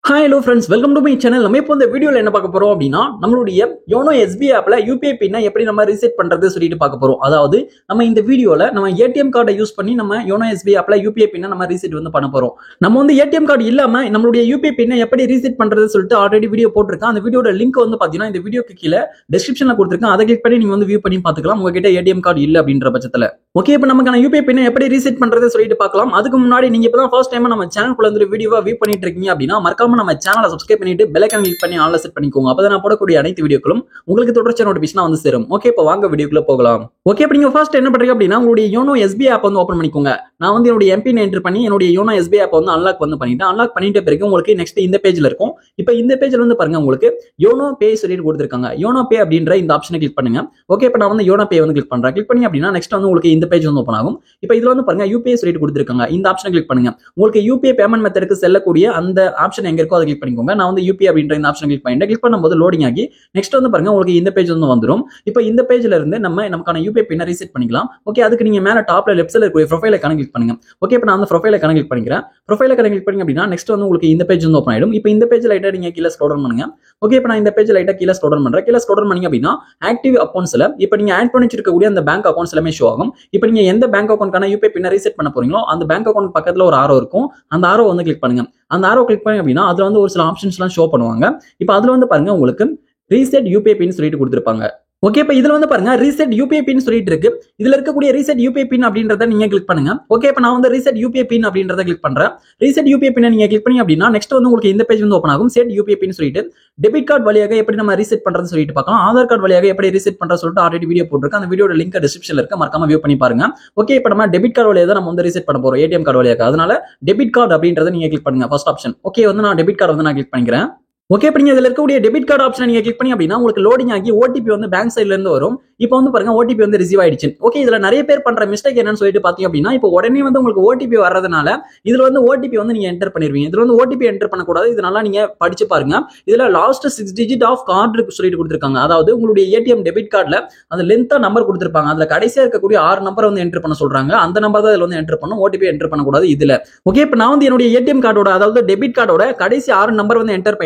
Hi hello friends, welcome to my channel. நம்ம இப்போ இந்த வீடியோல என்ன பார்க்க போறோம் அப்படின்னா நம்மளுடைய யோனோ SBI ஆப்ல UPI பின்னை எப்படி நம்ம ரீசெட் பண்றது சொல்லிட்டு பார்க்க போறோம். அதாவது நம்ம இந்த வீடியோல நம்ம ATM கார்டை யூஸ் பண்ணி நம்ம யோனோ SBI ஆப்ல UPI பின்னை நம்ம ரீசெட் பண்ண போறோம். நம்ம வந்து ATM கார்டு இல்லாம நம்மளுடைய UPI பின்னை எப்படி ரீசெட் பண்றது சொல்லிட்டு ஆல்ரெடி வீடியோ போட்டுருக்கேன். அந்த வீடியோட லிங்க் வந்து பாத்தீங்கன்னா இந்த வீடியோக்கு கீழே டிஸ்கிரிப்ஷன்ல கொடுத்திருக்கேன். அதை கிளிக் பண்ணி நீங்க வந்து வியூ பண்ணி பார்த்துக்கலாம். உங்ககிட்ட ATM கார்டு இல்ல அப்படின்ற பட்சத்துல. ஓகே, இப்போ நமக்கான UPI பின்னை எப்படி ரீசெட் பண்றது சொல்லிட்டு பார்க்கலாம். அதுக்கு முன்னாடி நீங்க இப்பதான் ஃபர்ஸ்ட் டைம் நம்ம சேனலுக்குள்ள வந்து வீடியோவா வியூ பண்ணிட்டு இருக்கீங்க அப்படின்னா மறக்காம நம்ம சேனலை சப்ஸ்கிரைப் பண்ணிட்டு பெல் ஐகான் கிளிக் பண்ணி ஆல்ல செட் பண்ணிக்கோங்க. அப்பதான் நான் போடக்கூடிய அனைத்து வீடியோக்களும் உங்களுக்கு தொடர்ச்சியான நோட்டிபிகேஷன் வந்து சேரும். ஓகே, இப்போ வாங்க வீடியோக்குள்ள போகலாம். ஓகே, இப்போ நீங்க ஃபர்ஸ்ட் என்ன பண்றீங்க அப்படின்னா உங்களுடைய யோனோ SBI ஆப் வந்து ஓபன் பண்ணிக்கோங்க. நான் வந்து என்னுடைய எம்பின் என்டர் பண்ணி என்னுடைய யோனோ SBI ஆப் வந்து அன்லாக் வந்து பண்ணிட்டேன். அன்லாக் பண்ணிட்ட பிறகு உங்களுக்கு நெக்ஸ்ட் இந்த பேஜ்ல இருக்கும். இப்போ இந்த பேஜ்ல வந்து பாருங்க உங்களுக்கு யோனோ பே சொல்லிட்டு கொடுத்திருக்காங்க. யோனோ பே அப்படின்ற இந்த ஆப்ஷனை கிளிக் பண்ணுங்க. ஓகே, இப்போ நான் வந்து யோனோ பே வந்து கிளிக் பண்றேன். கிளிக் பண்ணி அப்படின்னா நெக்ஸ்ட் வந்து உங்களுக்கு இந்த பேஜ் வந்து ஓபன் ஆகும். இப்போ இதுல வந்து பாருங்க UPI சொல்லிட்டு கொடுத்திருக்காங்க. இந்த ஆப்ஷனை கிளிக் பண்ணுங்க. உங்களுக்கு UPI பேமெண்ட் மெத்தடுக்கு செல்லக்கூடிய அந்த ஆப்ஷன் எங்க இருக்கோ அதை கிளிக் பண்ணிக்கோங்க. நான் வந்து UPI அப்படின்ற இந்த ஆப்ஷன் கிளிக் பண்ணிட்டேன். கிளிக் பண்ணும்போது லோடிங் ஆகி நெக்ஸ்ட் வந்து பாருங்க உங்களுக்கு இந்த பேஜ் வந்து வந்துரும். இப்போ இந்த பேஜ்ல இருந்து நமக்கான UPI பின்னை ரீசெட் பண்ணிக்கலாம். ஓகே, அதுக்கு நீங்க மேல டாப்ல லெஃப்ட் சைடுல இருக்க ப்ரொஃபைல் ஐகானை கிளிக் பண்ணுங்க. ஓகே, இப்போ நான் அந்த ப்ரொஃபைல் ஐகானை கிளிக் பண்ணிக்கிறேன். ப்ரொஃபைல் ஐகானை கிளிக் பண்ணி அப்படின்னா நெக்ஸ்ட் வந்து உங்களுக்கு இந்த பேஜ் வந்து ஓபன் ஆயிடும். இப்போ இந்த பேஜ் லைட்டா நீங்க கீழ ஸ்க்ரோல் டவுன் பண்ணுங்க. ஓகே, இப்போ நான் இந்த பேஜ் லைட்டா கீழ ஸ்க்ரோல் டவுன் பண்றேன். கீழ ஸ்க்ரோல் டவுன் பண்ணீங்க அப்படின்னா ஆக்டிவ் அக்கவுண்ட்ஸ்ல இப்போ நீங்க ஆட் பண்ணி வச்சிருக்கக்கூடிய அந்த பேங்க் அக்கவுண்ட்ஸ் எல்லாமே ஷோ ஆகும். இப்போ நீங்க எந்த பேங்க் அக்கவுண்ட்கான UPI பின்னை ரீசெட் பண்ண போறீங்களோ அந்த பேங்க் அக்கவுண்ட் பக்கத்துல ஒரு ஆரோ இருக்கும். அந்த ஆரோ வந்து கிளிக் பண்ணுங்க. அந்த ஆரோ கிளிக் பண்ணி அப்படின்னா அதுல வந்து ஒரு சில ஆப்ஷன்ஸ் எல்லாம் ஷோ பண்ணுவாங்க. இப்போ அதுல வந்து பாருங்க உங்களுக்கு ரீசெட் UPI பின் சொல்லிட்டு கொடுத்திருப்பாங்க. ஓகே, இப்போ இதுல வந்து பாருங்க ரீசெட் UPI பின் சொல்லிட்டு இருக்கு. இதுல இருக்கக்கூடிய ரீசெட் UPI பின் அப்படின்றத நீங்க கிளிக் பண்ணுங்க. ஓகே, இப்போ நான் வந்து ரீசெட் UPI பின் அப்படின்றத கிளிக் பண்றேன். ரீசெட் UPI பின் நீங்க கிளிக் பண்ணி அப்படின்னா நெக்ஸ்ட் வந்து உங்களுக்கு இந்த பேஜ் வந்து ஓபன் ஆகும். செட் UPI பின் சொல்லிட்டு டெபிட் கார்டு வழியாக எப்படி நம்ம ரீசெட் பண்றதுன்னு சொல்லிட்டு பார்க்கலாம். ஆதார் கார்டு வழியாக எப்படி ரீசெட் பண்றது சொல்லிட்டு ஆல்ரெடி வீடியோ போட்டுருக்கேன். அந்த வீடியோட லிங்க் டிஸ்கிரிப்ஷன்ல இருக்கு, மறக்காம வியூ பண்ணி பாருங்க. ஓகே, இப்போ நம்ம டெபிட் கார்டு வழியாக தான் நம்ம வந்து ரீசெட் பண்ண போறோம், ATM கார்டு வழியாக. அதனால டெபிட் கார்டு அப்படின்றத நீங்க கிளிக் பண்ணுங்க. First option. ஓகே, வந்து நான் டெபிட் கார்டு வந்து நான் கிளிக் பண்ணிக்கிறேன். ஓகே, இப்போ நீங்க இதுல இருக்கக்கூடிய டெபிட் கார்டு ஆப்ஷன் நீங்க கிளிக் பண்ணி அப்படின்னா உங்களுக்கு லோடிங் ஆகி OTP வந்து பேங்க் சைட்ல இருந்து வரும். இப்போ வந்து பாருங்க OTP வந்து ரிசீவ் ஆயிடுச்சு. ஓகே, இதுல நிறைய பேர் பண்ற மிஸ்டேக் என்னன்னு சொல்லிட்டு பாத்தீங்க அப்படின்னா இப்போ உடனே வந்து உங்களுக்கு OTP வர்றதுனால இதுல வந்து OTP வந்து நீங்க என்டர் பண்ணிருவீங்க. இதுல வந்து OTP என்டர் பண்ணக்கூடாது. இதனால நீங்க படிச்சு பாருங்க. இதுல லாஸ்ட் 6 டிஜிட் ஆஃப் கார்டு சொல்லிட்டு கொடுத்திருக்காங்க. அதாவது உங்களுடைய ATM டெபிட் கார்டுல அந்த லென்த்தா நம்பர் கொடுத்திருப்பாங்க. அதுல கடைசியா இருக்கக்கூடிய 6 நம்பர் வந்து என்டர் பண்ண சொல்றாங்க. அந்த நம்பர் தான் இதுல வந்து என்டர் பண்ணணும். OTP என்டர் பண்ணக்கூடாது இதுல. ஓகே, இப்போ நான் வந்து என்னுடைய ATM கார்டோட அதாவது டெபிட் கார்டோட கடைசி 6 நம்பர் வந்து என்டர்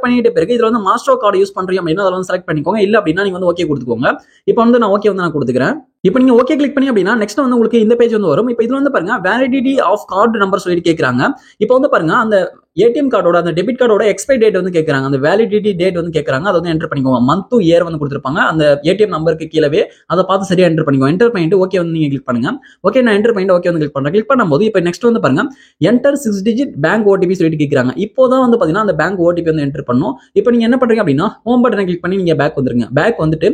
பண்ணிட்டு பிறகு இதுல வந்து மாஸ்டர் கார்டு யூஸ் பண்றீங்க அப்படின்னா அதை வந்து செலக்ட் பண்ணிக்கோங்க. இல்ல அப்படின்னா நீங்க வந்து ஓகே கொடுத்துக்கோங்க. இப்போ வந்து நான் ஓகே வந்து நான் கொடுத்துக்கிறேன். இப்போ நீங்க ஓகே கிளிக் பண்ணி அப்படின்னா நெக்ஸ்ட் வந்து உங்களுக்கு இந்த பேஜ் வந்து வரும். இப்போ இதுல வந்து பாருங்க வேலிடிட்டி ஆஃப் கார்டு நம்பர் சொல்லிட்டு கேக்குறாங்க. இப்போ வந்து பாருங்க அந்த ATM கார்டோட அந்த டெபிட் கார்டோட எக்ஸ்பைரி டேட் வந்து கேக்குறாங்க. அந்த வேலிடிட்டி டேட் வந்து கேக்குறாங்க. அதை வந்து என்டர் பண்ணிக்கோங்க. மந்த் டு இயர் வந்து கொடுத்திருப்பாங்க அந்த ATM நம்பருக்கு கீழவே. அதை பார்த்து சரியா என்டர் பண்ணிக்கோங்க. என்டர் பண்ணிட்டு ஓகே வந்து நீங்க கிளிக் பண்ணுங்க. ஓகே, நான் என்டர் பண்ணிட்டு ஓகே வந்து கிளிக் பண்றேன். கிளிக் பண்ணும்போது இப்போ நெக்ஸ்ட் வந்து பாருங்க என்டர் 6 டிஜிட் பேங்க் OTP சொல்லிட்டு கேக்குறாங்க. இப்போதான் வந்து பாத்தீங்கன்னா அந்த பேங்க் OTP வந்து என்டர் பண்ணணும். இப்போ நீங்க என்ன பண்றீங்க அப்படின்னா ஹோம் பட்டனை கிளிக் பண்ணி நீங்க பேக் வந்துருங்க. பேக் வந்துட்டு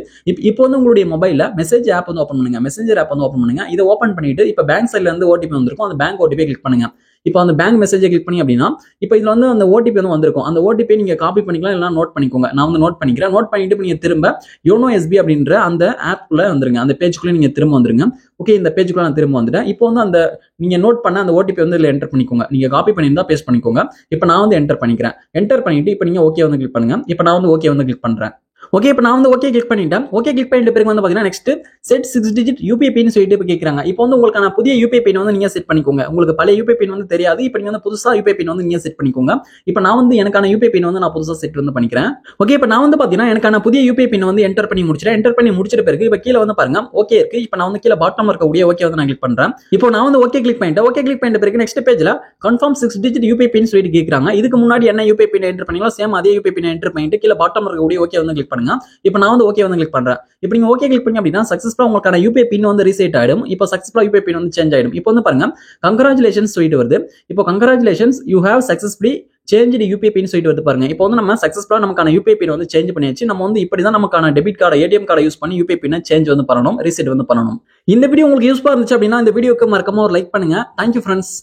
இப்போ வந்து உங்களுடைய மொபைல்ல மெசேஜ் ஆப் வந்து ஓபன் பண்ணுங்க. மெசேஞ்சர் ஆப் வந்து ஓபன் பண்ணுங்க. இதை ஓபன் பண்ணிட்டு இப்போ பேங்க் சைட்ல இருந்து OTP வந்திருக்கும். அந்த பேங்க் OTP கிளிக் பண்ணுங்க. இப்போ அந்த பேங்க் மெசேஜை கிளிக் பண்ணி அப்படின்னா இப்போ இதுல வந்து அந்த OTP வந்து வந்திருக்கும். அந்த OTP நீங்க காப்பி பண்ணிக்கலாம், இல்லைனா நோட் பண்ணிக்கோங்க. நான் வந்து நோட் பண்ணிக்கிறேன். நோட் பண்ணிட்டு நீங்க திரும்ப யோனோ SBI அப்படின்ற அந்த ஆப்குள்ள வந்துருங்க. அந்த பேஜ்க்குள்ள நீங்க திரும்ப வந்துருங்க. ஓகே, இந்த பேஜ்க்குள்ள நான் திரும்ப வந்துட்டேன். இப்போ வந்து அந்த நீங்க நோட் பண்ண அந்த OTP வந்து இதுல என்டர் பண்ணிக்கோங்க. நீங்க காப்பி பண்ணியிருந்தா பேஸ்ட் பண்ணிக்கோங்க. இப்போ நான் வந்து என்டர் பண்ணிக்கிறேன். என்டர் பண்ணிட்டு இப்போ நீங்க ஓகே வந்து கிளிக் பண்ணுங்க. இப்போ நான் வந்து ஓகே வந்து கிளிக் பண்றேன். ஓகே, இப்போ நான் வந்து ஓகே கிளிக் பண்ணிட்டேன். ஓகே கிளிக் பண்ணிட்டு பிறகு வந்து பாத்தீங்கன்னா நெக்ஸ்ட் செட் 6 டிஜிட் UPI பின் சொல்லிட்டு இப்போ கேக்குறாங்க. இப்போ வந்து உங்களுக்கான புதிய UPI பின் வந்து நீங்க செட் பண்ணிக்கோங்க. உங்களுக்கு பழைய UPI பின் வந்து தெரியாது. இப்போ நீங்க வந்து புதுசா UPI பின் வந்து நீங்க செட் பண்ணிக்கோங்க. இப்போ நான் வந்து எனக்கான UPI பின் வந்து நான் புதுசா செட் வந்து பண்ணிக்கிறேன். ஓகே, இப்போ நான் வந்து பாத்தீங்கன்னா எனக்கான புதிய UPI பின் வந்து என்டர் பண்ணி முடிச்சிட்டேன். என்டர் பண்ணி முடிச்சிட்ட பிறகு இப்போ கீழ வந்து பாருங்க ஓகே இருக்கு. இப்போ நான் வந்து கீழ பாட்டம்ல இருக்கக்கூடிய ஓகே வந்து நான் கிளிக் பண்றேன். இப்போ நான் வந்து ஓகே கிளிக் பண்ணிட்டேன். ஓகே கிளிக் பண்ணிட்ட பிறகு நெக்ஸ்ட் பேஜ்ல கன்ஃபார்ம் 6 டிஜிட் UPI பின் சொல்லிட்டு கேக்குறாங்க. இதுக்கு முன்னாடி என்ன UPI பின் என்டர் பண்ணீங்களோ சேம் அதே UPI பின் என்டர் பண்ணிட்டு கீழ பாட்டம்ல இருக்கக்கூடிய ஓகே வந்து கிளிக் பண்ணுங்க. இப்போ நான் வந்து ஓகே வந்து கிளிக் பண்றேன். இப்போ நீங்க ஓகே கிளிக் பண்ணி அப்படின்னா சக்சஸ்ஃபுல்லா உங்களுக்கான UPI பின் வந்து ரீசெட் ஆயிடும். இப்போ சக்சஸ்ஃபுல்லா UPI பின் வந்து சேஞ்ச் ஆயிடும். இப்போ வந்து பாருங்க கங்க்ராச்சுலேஷன்ஸ் சொல்லிட்டு வருது. இப்போ congratulations you have successfully change UPI பின் சொல்லிட்டு வருது பாருங்க. இப்போ வந்து நம்ம சக்சஸ்ஃபுல்லா நமக்கான UPI பின் வந்து சேஞ்ச் பண்ணியாச்சு. நம்ம வந்து இப்படிதான் நமக்கான டெபிட் கார்டு ATM கார்டை யூஸ் பண்ணி UPI பின்னை சேஞ்ச் வந்து பண்ணணும், ரீசெட் வந்து பண்ணணும். இந்த வீடியோ உங்களுக்கு யூஸ்ஃபுல்லா இருந்துச்சு அப்படின்னா இந்த வீடியோக்கு மறக்காம ஒரு லைக் பண்ணுங்க. Thank you friends.